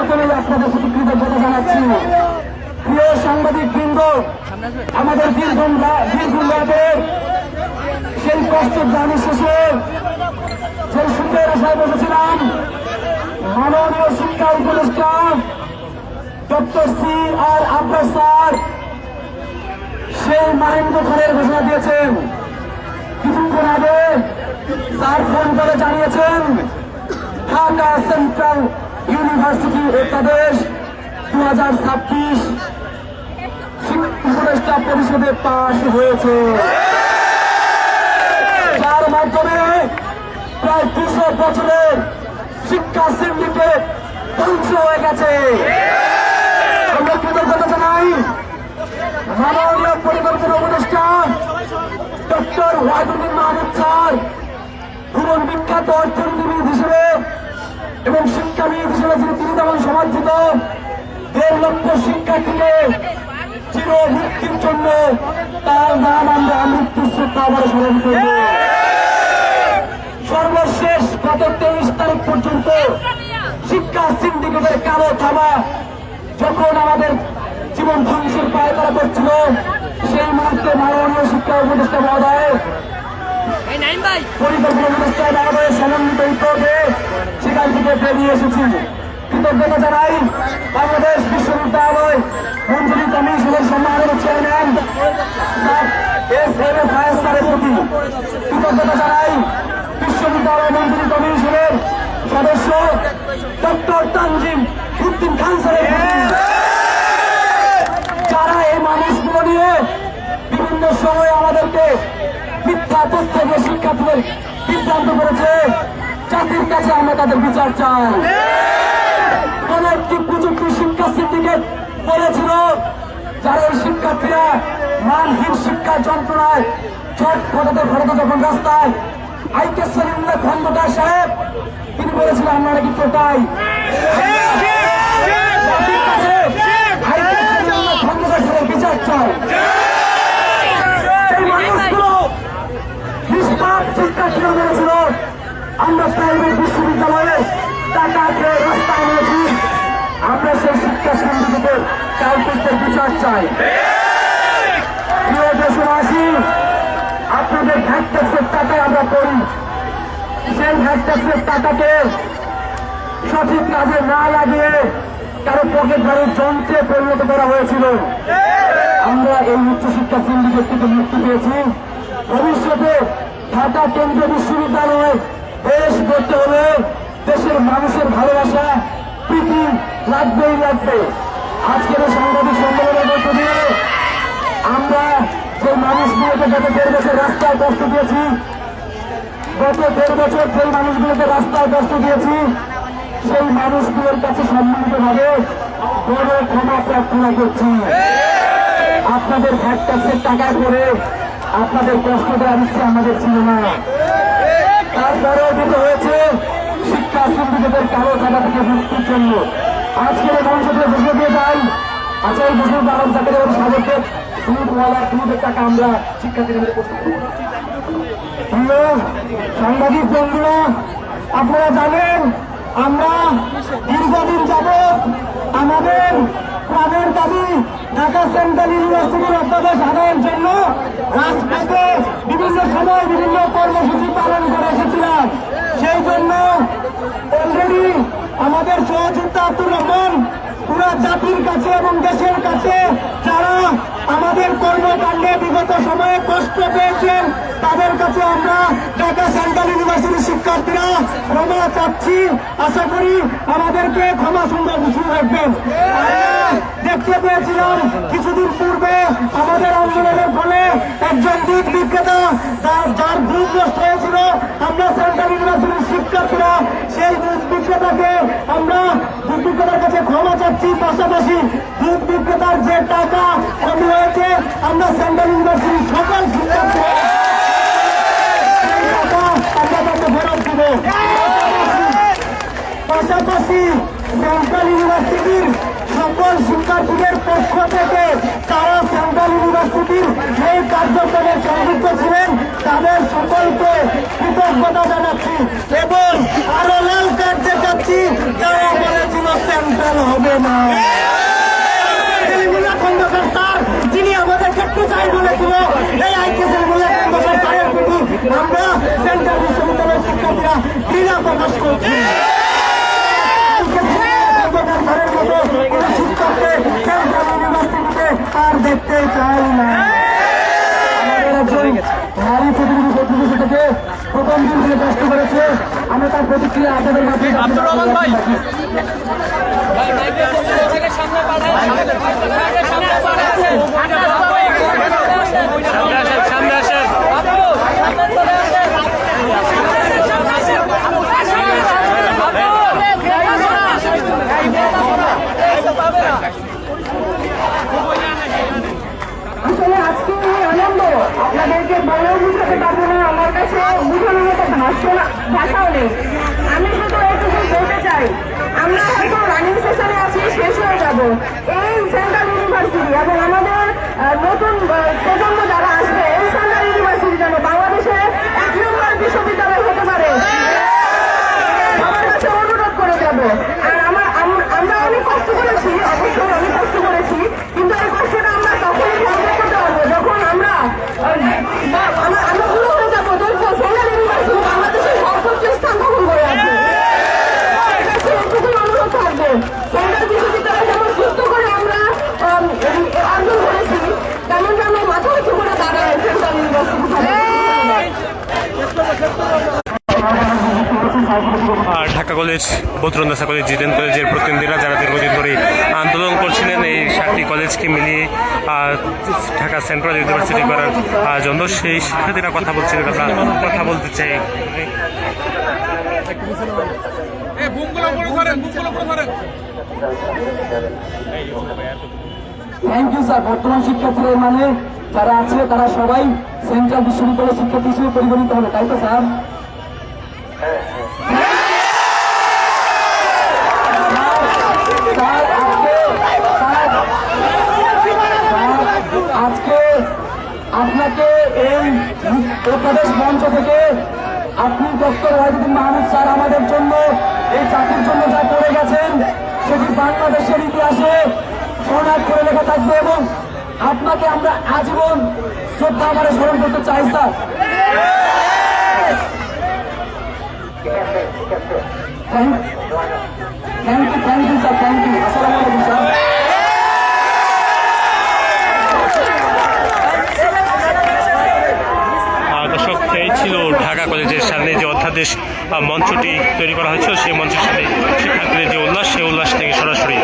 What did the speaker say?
সকলেই আপনাদের প্রতি কৃতজ্ঞতা জানাচ্ছি। প্রিয় সাংবাদিক বৃন্দ, আমাদের দীর্ঘদিনের সেই কষ্টের জানি শেষে যে সুখের আশায় বসেছিলাম, মাননীয় শিক্ষা উপদেষ্টা ডক্টর C.R. আব্বাস স্যার সেই মাহেন্দ্র খানের ঘোষণা দিয়েছেন। কিছুক্ষণ আগে স্যার ফোন করে জানিয়েছেন ঢাকা সেন্ট্রাল ইউনিভার্সিটি অধ্যাদেশ 2026 উপদেষ্টা পরিষদে পাশ হয়েছে, যার মাধ্যমে প্রায় 200 বছরের শিক্ষা সিন্ডিকেট ধ্বংস হয়ে গেছে। আমরা কৃতজ্ঞতা জানাই মাননীয় পরিকল্পনা উপদেষ্টা ডক্টর ওয়াহিদুদ্দিন মাহমুদ স্যার, ভুবন বিখ্যাত অর্থনীতিবিদ হিসেবে এবং শিক্ষাবিদ হিসেবে তিনি যেমন সমর্থিত 1.5 লক্ষ শিক্ষার্থীকে চির মুক্তির জন্য তার নাম আমরা মৃত্যু শ্রদ্ধা বলে স্মরণ করব। সর্বশেষ গত 23 তারিখ পর্যন্ত শিক্ষা সিন্ডিকেটের কালো থামা যখন আমাদের জীবন ধ্বংসের পায়ে তারা করছিল, সেই মুহূর্তে মাননীয় শিক্ষা উপদেষ্টা মহোদয় পরিকল্পনা উপদেষ্টা মহোদয়ের সমন্বিত উদ্যোগে সেখান থেকে বেরিয়ে এসেছি। কৃতজ্ঞতা জানাই বাংলাদেশ বিশ্ববিদ্যালয় মঞ্জুরি কমিশনের সম্মানের চেয়ারম্যান S.M.A. ফায়েজ স্যারের প্রতি। কৃতজ্ঞতা জানাই বিশ্ববিদ্যালয় মঞ্জুরি কমিশনের সদস্য ডক্টর তানজিম উদ্দিন খান স্যারের প্রতি, যারা এই মানুষগুলো নিয়ে বিভিন্ন সময় আমাদেরকে মিথ্যা তথ্য দিয়ে শিক্ষার্থীদের বিভ্রান্ত করেছে। জাতির কাছে আমরা তাদের বিচার চাই। কোন একটি প্রযুক্তি শিক্ষা সিন্ডিকেট বলেছিল যারা এই শিক্ষার্থীরা মানহীন শিক্ষার যন্ত্রণায় ছট ফটাতে ফটাতে যখন রাস্তায় আইকে সলিমুল্লাহ খন্দকার সাহেব তিনি বলেছিলেন আমরা নাকি চোটাই। জাতির কাছে আইকে সলিমুল্লাহ খন্দকার সাহেব বিচার চাই। এই মানুষগুলো নিষ্পাপ শিক্ষার্থীরা বলেছিল আমরা প্রাইভেট বিশ্ববিদ্যালয়ে টাকা খেয়ে রাস্তায় নিয়েছি, আমরা সেই শিক্ষা সিন্ডিকেটের কালপিটদের বিচার চাই। প্রিয় দেশবাসী, আপনাদের ভ্যাট ট্যাক্সের টাকায় আমরা করি, সেই ভ্যাট ট্যাক্সের টাকাকে সঠিক কাজে না লাগিয়ে কারো পকেট ভারীর যন্ত্রে পরিণত করা হয়েছিল। আমরা এই উচ্চশিক্ষা সিন্ডিকেট থেকে মুক্তি পেয়েছি। ভবিষ্যতে ঢাকা কেন্দ্রীয় বিশ্ববিদ্যালয়ে দেশ গড়তে হলে দেশের মানুষের ভালোবাসা প্রীতি লাগবেই লাগবে। আজকের এই সাংবাদিক সম্মেলনের মধ্য দিয়ে আমরা যে মানুষগুলোকে গত 1.5 বছর রাস্তায় কষ্ট দিয়েছি, গত 1.5 বছর যে মানুষগুলোকে রাস্তায় কষ্ট দিয়েছি, সেই মানুষগুলোর কাছে সম্মিলিতভাবে বড় ক্ষমা প্রার্থনা করছি। আপনাদের ভ্যাট ট্যাক্সের টাকায় করে আপনাদের কষ্ট দেওয়ার ইচ্ছে আমাদের ছিল না। তারপরেও দিতে হয়েছে শিক্ষা সিন্ডিকেটের কালো টাকা থেকে মুক্তির জন্য। আজকের মানুষকে ঘোষণা দিয়ে যাই, আচ্ছা এই ঘোষণা আলম চাকরি এবং সাগরদের দুধের টাকা আমরা শিক্ষার্থীদের প্রিয় সাংবাদিক বন্ধুরা, আপনারা জানেন আমরা দীর্ঘদিন যাবৎ আমাদের প্রাণের দাবি ঢাকা সেন্ট্রাল ইউনিভার্সিটির অধ্যাদেশ আদায়ের জন্য রাজপথে বিভিন্ন সময় বিভিন্ন কর্মসূচি পালন করে এসেছিলাম। সেই জন্য অলরেডি আমাদের সহযোদ্ধা আব্দুর রহমান পুরা জাতির কাছে এবং দেশের কাছে যারা আমাদের কর্মকাণ্ডে বিগত সময়ে কষ্ট পেয়েছেন তাদের কাছে আমরা ঢাকা সেন্ট্রাল ইউনিভার্সিটির শিক্ষার্থীরা ক্ষমা চাচ্ছি। আশা করি আমাদেরকে ক্ষমা সুন্দর কিছু রাখবেন। দেখতে পেয়েছিলাম কিছুদিন পূর্বে আমাদের আন্দোলনের ফলে একজন দুধ বিক্রেতা যার দুধ নষ্ট হয়েছিল, আমরা সেন্ট্রাল ইউনিভার্সিটির শিক্ষার্থীরা সেই দুধ বিক্রেতাকে আমরা দুধ বিক্রেতার কাছে ক্ষমা চাচ্ছি। পাশাপাশি দুধ বিক্রেতার যে টাকা কমি হয়েছে আমরা সেন্ট্রাল ইউনিভার্সিটির সকল শিক্ষার্থীরা আমরা তাকে ফেরত দিব। পাশাপাশি সেন্ট্রাল ইউনিভার্সিটির সকল শিক্ষার্থীদের পক্ষ থেকে তারা সেন্ট্রাল ইউনিভার্সিটির এই কার্যক্রমে সংযুক্ত ছিলেন তাদের সকলকে কৃতজ্ঞতা জানাচ্ছি এবং আরো লাল কার্ড দেখাচ্ছি যারা বলেছিল সেন্ট্রাল আর দেখতে চাই না। নারী প্রতিনিধি প্রতিনিধি থেকে প্রথম দিন থেকে কষ্ট করেছে, আমরা তার প্রতিক্রিয়া আপনাদের কাছে আসলে আজকে আনন্দ আপনাদেরকে বলেও বুঝাতে পারবো না, আমার কাছে বুঝানোর মতো ভাষাও নেই। আমি শুধু এইটুকু বলতে চাই, আমরা হয়তো রানিং সেশনে আছি, শেষ হয়ে যাব। এই সেন্ট্রাল ইউনিভার্সিটি এবং আমাদের নতুন প্রজন্ম যারা আসবে, এই সেন্ট্রাল ইউনিভার্সিটি যেন বাংলাদেশের 1 নম্বর বিশ্ববিদ্যালয় হতে পারে, আমার কাছে অনুরোধ করে যাব। আর আমরা অনেক কষ্ট করেছি, অবশ্যই অনেক কষ্ট করেছি, কিন্তু এই কষ্টটা আমরা তখনই সমাধান করতে পারবো যখন আমরা পুরো হয়ে যাবো, দেখবো সেন্ট্রাল ইউনিভার্সিটি বাংলাদেশের সর্বোচ্চ স্থান দখল করে আছে। এটুকুই অনুরোধ থাকবে, সেন্ট্রাল বিশ্ববিদ্যালয় যেমন সুস্থ করে আমরা অর্জন করেছি, তেমন যেন মাথা উঁচু করে দাঁড়ায় central university. Dhaka college, Badrunnesa college, জিদেন কলেজের প্রতিনিধিরা যারা দীর্ঘদিন ধরে আন্দোলন করছিলেন এই 7টি কলেজকে মিলিয়ে ঢাকা সেন্ট্রাল ইউনিভার্সিটি করার জন্য, সেই শিক্ষার্থীরা কথা বলছিলেন। আমরা কথা বলতে চাই। Thank you sir. বর্তমান শিক্ষার্থীরা মানে যারা আছে তারা সবাই সেন্ট্রাল বিশ্ববিদ্যালয়ের শিক্ষার্থী হিসেবে পরিগণিত হবে, তাই তো স্যার? আজকে আপনাকে এই উপদেশ মঞ্চ থেকে আপনি ডক্টর ওয়াহিদুদ্দিন মাহমুদ স্যার আমাদের জন্য, এই জাতির জন্য যা করে গেছেন সেটি বাংলাদেশের ইতিহাসে স্বর্ণাক্ষরে করে লেখা থাকবে, এবং আপনাকে আমরা আজীবন শ্রদ্ধা আমাদের স্মরণ করতে চাই sir. Thank you sir, thank you. আসসালামু আলাইকুম স্যার। দর্শক, এই ছিল ঢাকা কলেজের সামনে যে অধ্যাদেশ মঞ্চটি তৈরি করা হয়েছিল, সেই মঞ্চের সামনে শিক্ষার্থীদের যে উল্লাস, সেই উল্লাস থেকে সরাসরি